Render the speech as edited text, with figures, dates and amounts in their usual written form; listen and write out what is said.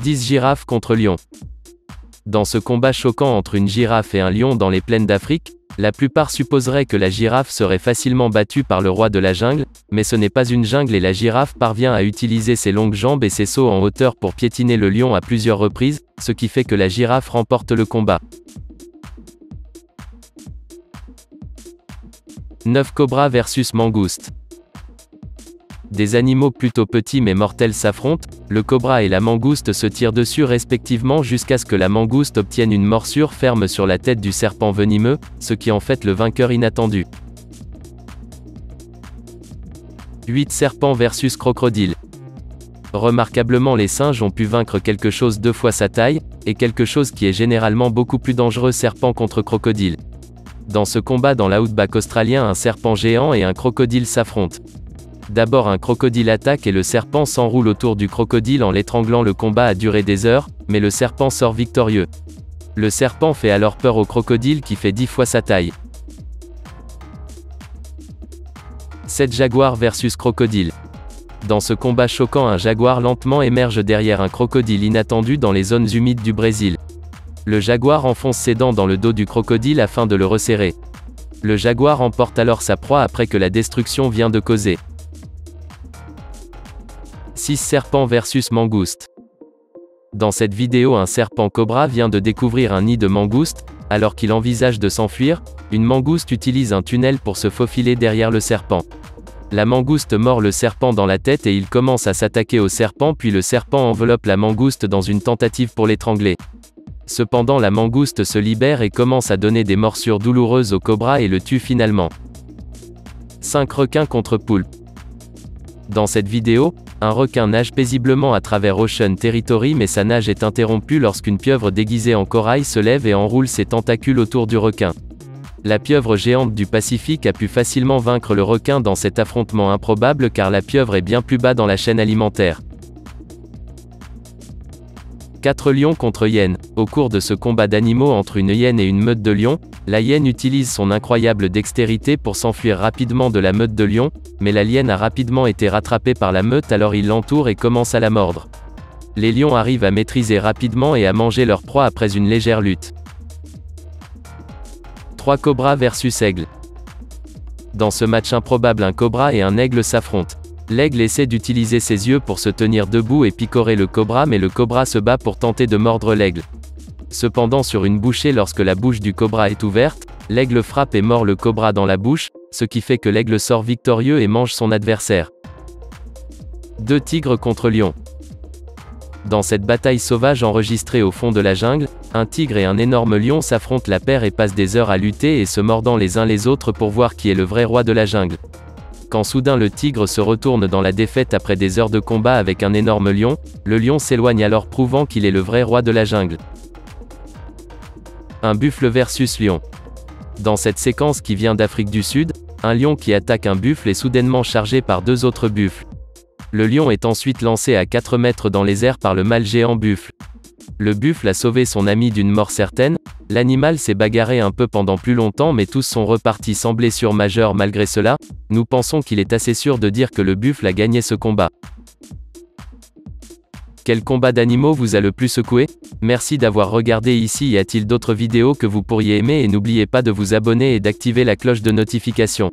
10 girafes contre lions. Dans ce combat choquant entre une girafe et un lion dans les plaines d'Afrique, la plupart supposeraient que la girafe serait facilement battue par le roi de la jungle, mais ce n'est pas une jungle et la girafe parvient à utiliser ses longues jambes et ses sauts en hauteur pour piétiner le lion à plusieurs reprises, ce qui fait que la girafe remporte le combat. 9 cobras versus mangoustes. Des animaux plutôt petits mais mortels s'affrontent, le cobra et la mangouste se tirent dessus respectivement jusqu'à ce que la mangouste obtienne une morsure ferme sur la tête du serpent venimeux, ce qui en fait le vainqueur inattendu. 8 serpents versus crocodile. Remarquablement les singes ont pu vaincre quelque chose 2 fois sa taille, et quelque chose qui est généralement beaucoup plus dangereux serpent contre crocodile. Dans ce combat dans l'outback australien un serpent géant et un crocodile s'affrontent. D'abord un crocodile attaque et le serpent s'enroule autour du crocodile en l'étranglant. Le combat a duré des heures, mais le serpent sort victorieux. Le serpent fait alors peur au crocodile qui fait 10 fois sa taille. 7 jaguars versus crocodile. Dans ce combat choquant un jaguar lentement émerge derrière un crocodile inattendu dans les zones humides du Brésil. Le jaguar enfonce ses dents dans le dos du crocodile afin de le resserrer. Le jaguar emporte alors sa proie après que la destruction vient de causer. 6 serpents versus mangoustes. Dans cette vidéo un serpent cobra vient de découvrir un nid de mangoustes, alors qu'il envisage de s'enfuir, une mangouste utilise un tunnel pour se faufiler derrière le serpent. La mangouste mord le serpent dans la tête et il commence à s'attaquer au serpent puis le serpent enveloppe la mangouste dans une tentative pour l'étrangler. Cependant la mangouste se libère et commence à donner des morsures douloureuses au cobra et le tue finalement. 5 requins contre poulpes. Dans cette vidéo, un requin nage paisiblement à travers Ocean Territory mais sa nage est interrompue lorsqu'une pieuvre déguisée en corail se lève et enroule ses tentacules autour du requin. La pieuvre géante du Pacifique a pu facilement vaincre le requin dans cet affrontement improbable car la pieuvre est bien plus bas dans la chaîne alimentaire. 4 lions contre hyènes. Au cours de ce combat d'animaux entre une hyène et une meute de lions, la hyène utilise son incroyable dextérité pour s'enfuir rapidement de la meute de lions, mais la hyène a rapidement été rattrapée par la meute alors il l'entoure et commence à la mordre. Les lions arrivent à maîtriser rapidement et à manger leur proie après une légère lutte. 3 cobras versus aigle. Dans ce match improbable un cobra et un aigle s'affrontent. L'aigle essaie d'utiliser ses yeux pour se tenir debout et picorer le cobra mais le cobra se bat pour tenter de mordre l'aigle. Cependant sur une bouchée lorsque la bouche du cobra est ouverte, l'aigle frappe et mord le cobra dans la bouche, ce qui fait que l'aigle sort victorieux et mange son adversaire. 2 tigres contre lions. Dans cette bataille sauvage enregistrée au fond de la jungle, un tigre et un énorme lion s'affrontent la paire et passent des heures à lutter et se mordant les uns les autres pour voir qui est le vrai roi de la jungle. Quand soudain le tigre se retourne dans la défaite après des heures de combat avec un énorme lion, le lion s'éloigne alors prouvant qu'il est le vrai roi de la jungle. Un buffle versus lion. Dans cette séquence qui vient d'Afrique du Sud, un lion qui attaque un buffle est soudainement chargé par 2 autres buffles. Le lion est ensuite lancé à 4 mètres dans les airs par le mâle géant buffle. Le buffle a sauvé son ami d'une mort certaine, l'animal s'est bagarré un peu pendant plus longtemps mais tous sont repartis sans blessure majeure malgré cela, nous pensons qu'il est assez sûr de dire que le buffle a gagné ce combat. Quel combat d'animaux vous a le plus secoué? Merci d'avoir regardé ici. Y a-t-il d'autres vidéos que vous pourriez aimer et n'oubliez pas de vous abonner et d'activer la cloche de notification.